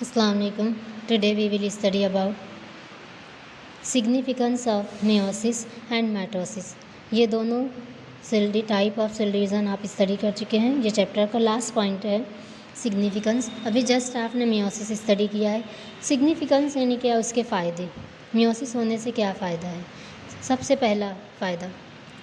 Assalamu alaikum. Today we will study about significance of meiosis and mitosis. ये दोनों cell type of cell division आप study कर चुके हैं। ये चैप्टर का लास्ट पॉइंट है सिग्निफिकेंस। अभी जस्ट आपने मियोसिस स्टडी किया है। सिग्निफिकेंस यानी क्या, उसके फ़ायदे, मियोसिस होने से क्या फ़ायदा है। सबसे पहला फ़ायदा,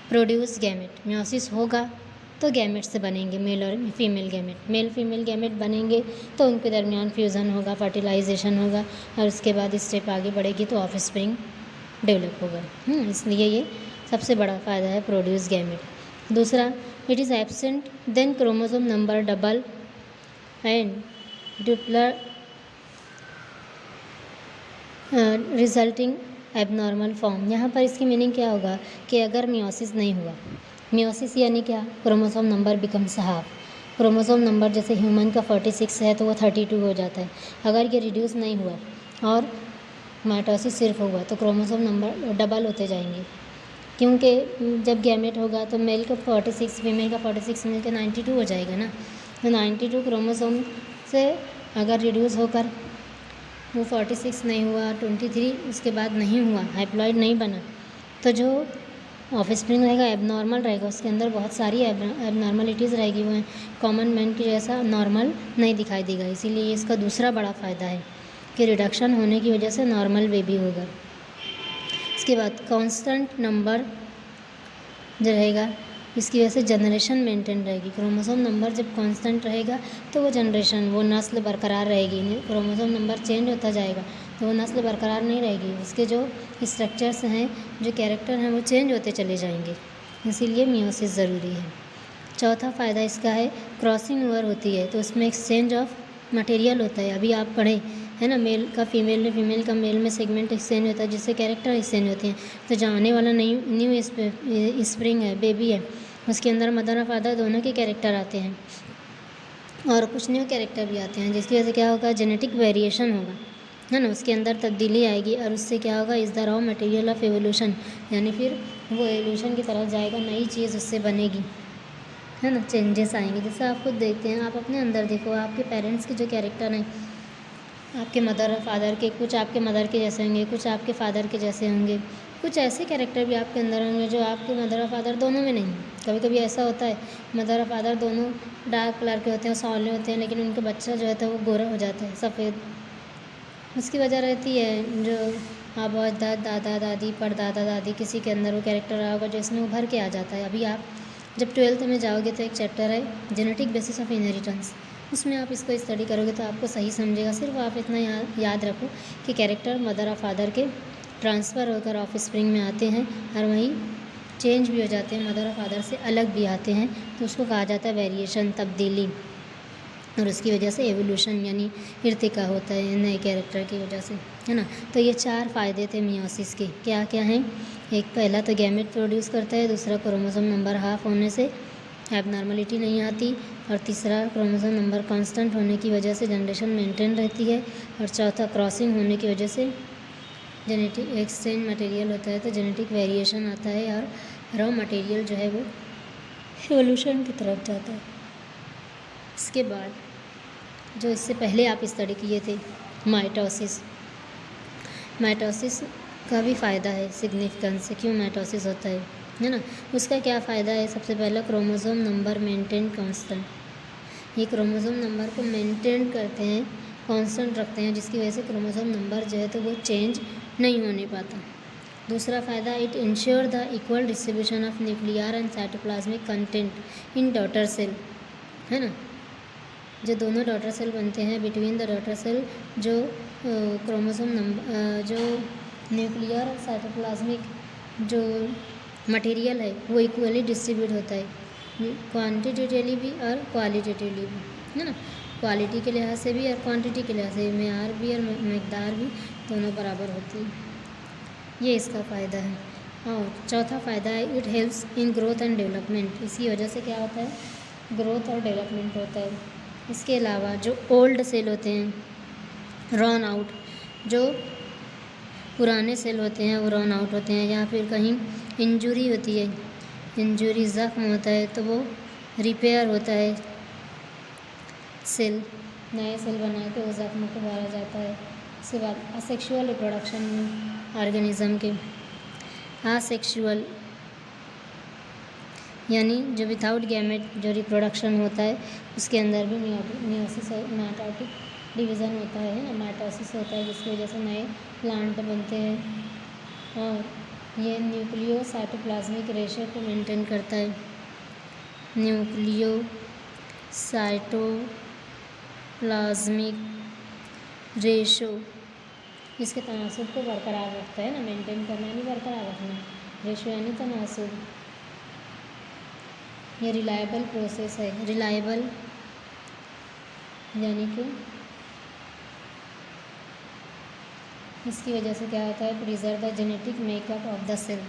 प्रोड्यूस गैमेट। मियोसिस होगा तो गैमेट से बनेंगे मेल और female gamete. Male female gamete बनेंगे तो उनके दरमियान फ्यूज़न होगा, फर्टिलाइजेशन होगा और उसके बाद स्टेप आगे बढ़ेगी तो ऑफ स्प्रिंग डेवलप होगा। इसलिए ये सबसे बड़ा फ़ायदा है प्रोड्यूस गैमेट। दूसरा, it is absent then chromosome number double and डुप्लर रिजल्टिंग एबनॉर्मल फॉर्म। यहाँ पर इसकी मीनिंग क्या होगा कि अगर मियोसिस नहीं हुआ, मियोसिस यानी क्या, chromosome number becomes half. Chromosome number जैसे ह्यूमन का 46 है तो वो 32 हो जाता है। अगर ये रिड्यूस नहीं हुआ और माइटोसिस सिर्फ हुआ तो क्रोमोसोम नंबर डबल होते जाएंगे, क्योंकि जब गैमेट होगा तो मेल का 46 फीमेल का 46 मिलकर 92 हो जाएगा ना। तो 92 क्रोमोसोम से अगर रिड्यूस होकर वो 46 नहीं हुआ, 23 उसके बाद नहीं हुआ, हाइप्लॉइड नहीं बना, तो जो ऑफ स्प्रिंग रहेगा एबनॉर्मल रहेगा, उसके अंदर बहुत सारी एबनॉर्मलिटीज़ रहेगी, वो कॉमन मैन की जैसा नॉर्मल नहीं दिखाई देगा। इसीलिए इसका दूसरा बड़ा फ़ायदा है कि रिडक्शन होने की वजह से नॉर्मल बेबी होगा। इसके बाद कांस्टेंट नंबर जो रहेगा, इसकी वजह से जनरेशन मेंटेन रहेगी। क्रोमोसोम नंबर जब कांस्टेंट रहेगा तो वो जनरेशन, वो नस्ल बरकरार रहेगी। क्रोमोसोम नंबर चेंज होता जाएगा तो वो नस्ल बरकरार नहीं रहेगी, उसके जो स्ट्रक्चर्स हैं, जो कैरेक्टर हैं, वो चेंज होते चले जाएंगे। इसीलिए मियोसिस ज़रूरी है। चौथा फ़ायदा इसका है क्रॉसिंग ओवर होती है तो उसमें एक्सचेंज ऑफ मटेरियल होता है। अभी आप पढ़ें है ना, मेल का फीमेल में, फीमेल का मेल में सेगमेंट एक्सचेंज होता है, जिससे कैरेक्टर एक्सचेंज होते हैं। तो जो आने वाला न्यू स्प्रिंग है, बेबी है, उसके अंदर मदर और फादर दोनों के कैरेक्टर आते हैं और कुछ न्यू कैरेक्टर भी आते हैं, जिसकी वजह से क्या होगा, जेनेटिक वेरिएशन होगा, है ना, उसके अंदर तब्दीली आएगी और उससे क्या होगा, is the raw material of evolution, यानी फिर वो एवोल्यूशन की तरफ जाएगा, नई चीज़ उससे बनेगी, है ना, चेंजेस आएंगे। जैसे आप खुद देखते हैं, आप अपने अंदर देखो, आपके पेरेंट्स के जो कैरेक्टर हैं, आपके मदर और फादर के, कुछ आपके मदर के जैसे होंगे, कुछ आपके फादर के जैसे होंगे, कुछ ऐसे कैरेक्टर भी आपके अंदर होंगे जो आपके मदर और फादर दोनों में नहीं है। कभी कभी ऐसा होता है मदर और फादर दोनों डार्क कलर के होते हैं, सौले होते हैं, लेकिन उनका बच्चा जो है तो वो गोरा हो जाता है, सफ़ेद। उसकी वजह रहती है जो आबा दादा दादी, परदादा दादी, किसी के अंदर वो कैरेक्टर रहा होगा जो इसमें उभर के आ जाता है। अभी आप जब 12th में जाओगे तो एक चैप्टर है जेनेटिक बेसिस ऑफ इनहेरिटेंस, उसमें आप इसको स्टडी करोगे तो आपको सही समझेगा। सिर्फ आप इतना याद रखो कि कैरेक्टर मदर और फादर के ट्रांसफ़र होकर ऑफ स्प्रिंग में आते हैं और वहीं चेंज भी हो जाते हैं, मदर और फादर से अलग भी आते हैं, तो उसको कहा जाता है वेरिएशन, तब्दीली, और उसकी वजह से एवोल्यूशन यानी इर्तिका होता है नए कैरेक्टर की वजह से, है ना। तो ये 4 फ़ायदे थे मियोसिस के। क्या क्या हैं? एक, पहला तो गैमेट प्रोड्यूस करता है, दूसरा क्रोमोसोम नंबर हाफ होने से एबनॉर्मलिटी नहीं आती, और तीसरा क्रोमोसोम नंबर कांस्टेंट होने की वजह से जनरेशन मेंटेन रहती है, और चौथा क्रॉसिंग होने की वजह से जेनेटिक एक्सचेंज मटेरियल होता है तो जेनेटिक वेरिएशन आता है और रॉ मटेरियल जो है वो एवोल्यूशन की तरफ जाता है। इसके बाद जो इससे पहले आप स्टडी किए थे माइटोसिस, माइटोसिस का भी फ़ायदा है, सिग्निफिकेंस से, क्यों माइटोसिस होता है ना, उसका क्या फ़ायदा है। सबसे पहला, क्रोमोसोम नंबर मेंटेन कांस्टेंट, ये क्रोमोसोम नंबर को मेंटेन करते हैं, कांस्टेंट रखते हैं, जिसकी वजह से क्रोमोसोम नंबर जो है तो वो चेंज नहीं होने पाता। दूसरा फ़ायदा, it ensure the equal distribution of nuclear and cytoplasmic content in daughter cell, है ना, जो दोनों डॉटर सेल बनते हैं, बिटवीन द डॉटर सेल जो क्रोमोसोम नंबर, जो न्यूक्लियर और साइटोप्लाज्मिक जो मटेरियल है वो इक्वली डिस्ट्रीब्यूट होता है, क्वांटिटेटिवली भी और क्वालिटेटिवली भी, है ना, क्वालिटी के लिहाज से भी और क्वांटिटी के लिहाज से, मेयार भी और मकदार भी दोनों बराबर होती है। ये इसका फ़ायदा है। और चौथा फ़ायदा है, it helps in growth and development, इसी वजह से क्या होता है, ग्रोथ और डेवलपमेंट होता है। इसके अलावा जो ओल्ड सेल होते हैं रन आउट, जो पुराने सेल होते हैं वो रन आउट होते हैं, या फिर कहीं इंजरी होती है, इंजरी ज़ख्म होता है तो वो रिपेयर होता है सेल, नए सेल बना के उस जख्म को भरा जाता है। उसके बाद असेक्सुअल रिप्रोडक्शन में ऑर्गेनिज्म के असेक्सुअल यानी जो विदाउट गैमेट जो रिप्रोडक्शन होता है उसके अंदर भी मियोसिस माइटोटिक डिवीज़न होता है ना, माइटोसिस होता है, जिसकी वजह से नए प्लांट बनते हैं और ये न्यूक्लियो साइटोप्लाज्मिक रेशो को मेंटेन करता है। न्यूक्लियो साइटोप्लाज्मिक रेशो इसके तनासुब को बरकरार रखता है ना, मेंटेन करना यानी बरकरार रखना, रेशो यानी तनासुब। ये रिलायबल प्रोसेस है, रिलायबल यानी कि इसकी वजह से क्या होता है, preserve the genetic makeup of the cell,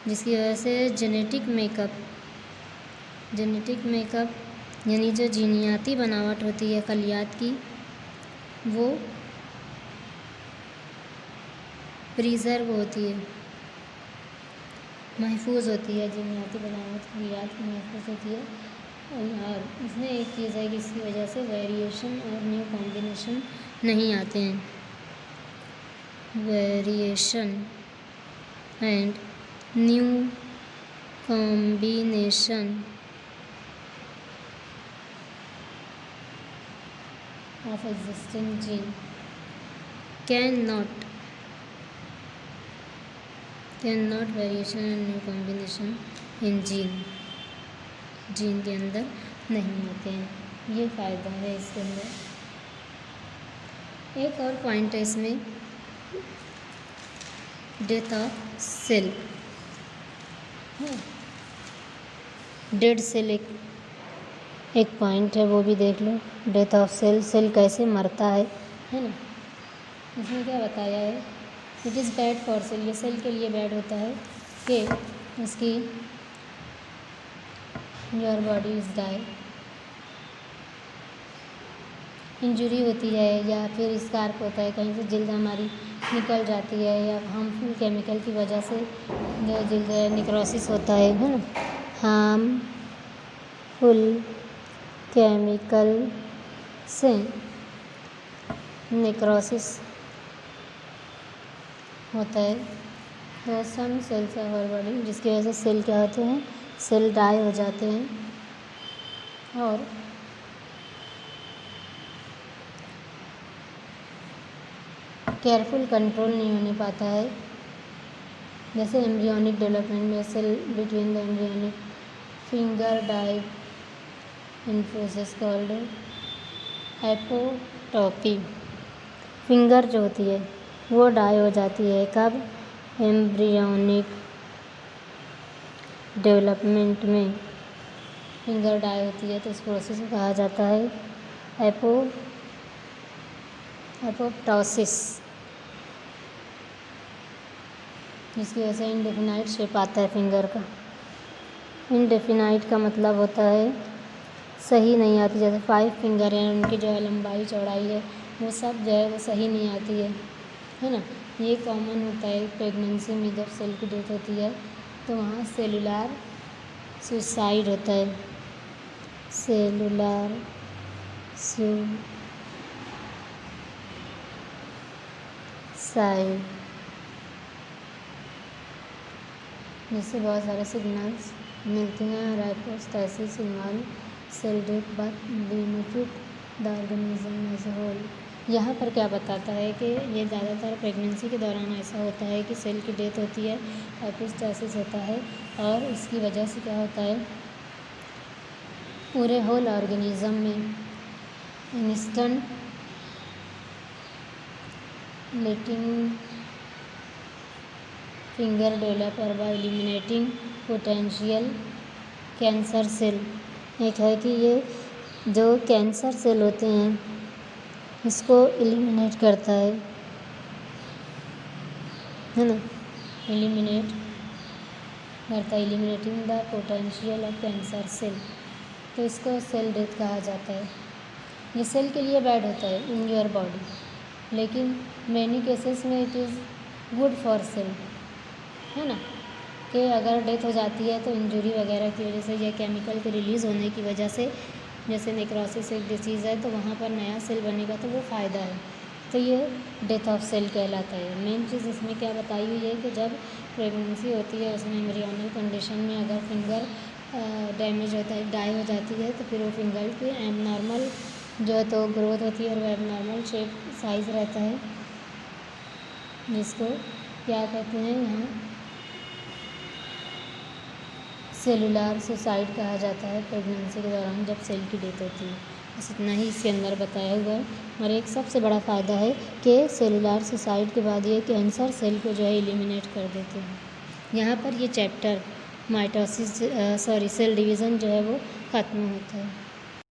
जिसकी वजह से जेनेटिक मेकअप यानी जो जीनियाती बनावट होती है खलियात की वो प्रिजर्व होती है, महफूज होती है, जीनियाती बनावट खलियात की महफूज होती है। और इसमें एक चीज़ है कि इसकी वजह से वेरिएशन और न्यू कॉम्बिनेशन नहीं आते हैं, variation and new combination of existing gene cannot variation and new combination in gene के अंदर नहीं होते हैं। ये फ़ायदा है इसके अंदर। एक और पॉइंट है इसमें, death of cell, dead cell एक पॉइंट है, वो भी देख लो। डेथ ऑफ सेल, सेल कैसे मरता है ना। इसमें क्या बताया है, it is bad for cell, ये सेल के लिए बैड होता है कि उसकी your body is die, injury होती है या फिर स्कार्प होता है, कहीं से जल्द हमारी निकल जाती है या हार्मफुल केमिकल की वजह से जो जल्द निक्रोसिस होता है ना, हार्मफुल केमिकल से नेक्रोसिस होता है। तो सम सेल्स ऑफ आवर बॉडी, जिसकी वजह से सेल क्या होते हैं, सेल डाई हो जाते हैं और केयरफुल कंट्रोल नहीं होने पाता है। जैसे एम्ब्रियोनिक डेवलपमेंट में cell between the embryonic finger die in process called एपोटोपी, फिंगर जो होती है वो डाई हो जाती है। कब, एम्ब्रियोनिक डेवलपमेंट में फिंगर डाई होती है, तो इस प्रोसेस को कहा जाता है एपोप्टोसिस, जिसकी वजह से इनडेफिनाइट शेप आता है फिंगर का। इनडेफिनाइट का मतलब होता है सही नहीं आती, जैसे 5 फिंगर हैं, उनकी जो है लंबाई चौड़ाई है वो सब जो है वो सही नहीं आती है ना। ये कॉमन होता है प्रेगनेंसी में, जब सेल की डेथ होती है तो वहाँ सेलुलर सुसाइड होता है, सेलुलर सुसाइड, जिससे बहुत सारे सिग्नल्स मिलते हैं। राइपोस्टैसिस involve cell death but benefit the organism as a whole. यहाँ पर क्या बताता है कि ये ज़्यादातर प्रेगनेंसी के दौरान ऐसा होता है कि सेल की डेथ होती है, राइपोस्टैसिस होता है और इसकी वजह से क्या होता है, पूरे होल ऑर्गेनिज्म में इंस्टेंट लेटिंग फिंगर डेवलप और by eliminating potential cancer cell. एक है कि ये जो कैंसर सेल होते हैं इसको एलिमिनेट करता है ना, एलिमिनेट करता है, eliminating the potential of cancer cell, तो इसको सेल डेथ कहा जाता है। ये सेल के लिए बैड होता है इन योर बॉडी, लेकिन मैनी केसेस में it is good for sale, है ना, कि अगर डेथ हो जाती है तो इंजरी वगैरह की वजह से या केमिकल के रिलीज़ होने की वजह से जैसे नेक्रोसिस एक डिसीज़ है तो वहाँ पर नया सेल बनेगा तो वो फ़ायदा है, तो ये डेथ ऑफ सेल कहलाता है। मेन चीज़ इसमें क्या बताई हुई है कि जब प्रेगनेंसी होती है उसमें एम्ब्रियोनल कंडीशन में अगर फिंगर डैमेज होता है, डाई हो जाती है, तो फिर वो फिंगर की एबनॉर्मल जो है तो ग्रोथ होती है और वो एबनॉर्मल शेप साइज़ रहता है, जिसको क्या कहते हैं यहाँ सेलुलर सुसाइड कहा जाता है प्रेगनेंसी के दौरान जब सेल की डेथ होती है। बस इतना ही इसके अंदर बताया हुआ है। और एक सबसे बड़ा फ़ायदा है कि सेलुलर सुसाइड के बाद ये कैंसर सेल को जो है एलिमिनेट कर देते हैं। यहाँ पर ये चैप्टर माइटोसिस सेल डिवीज़न जो है वो ख़त्म होता है।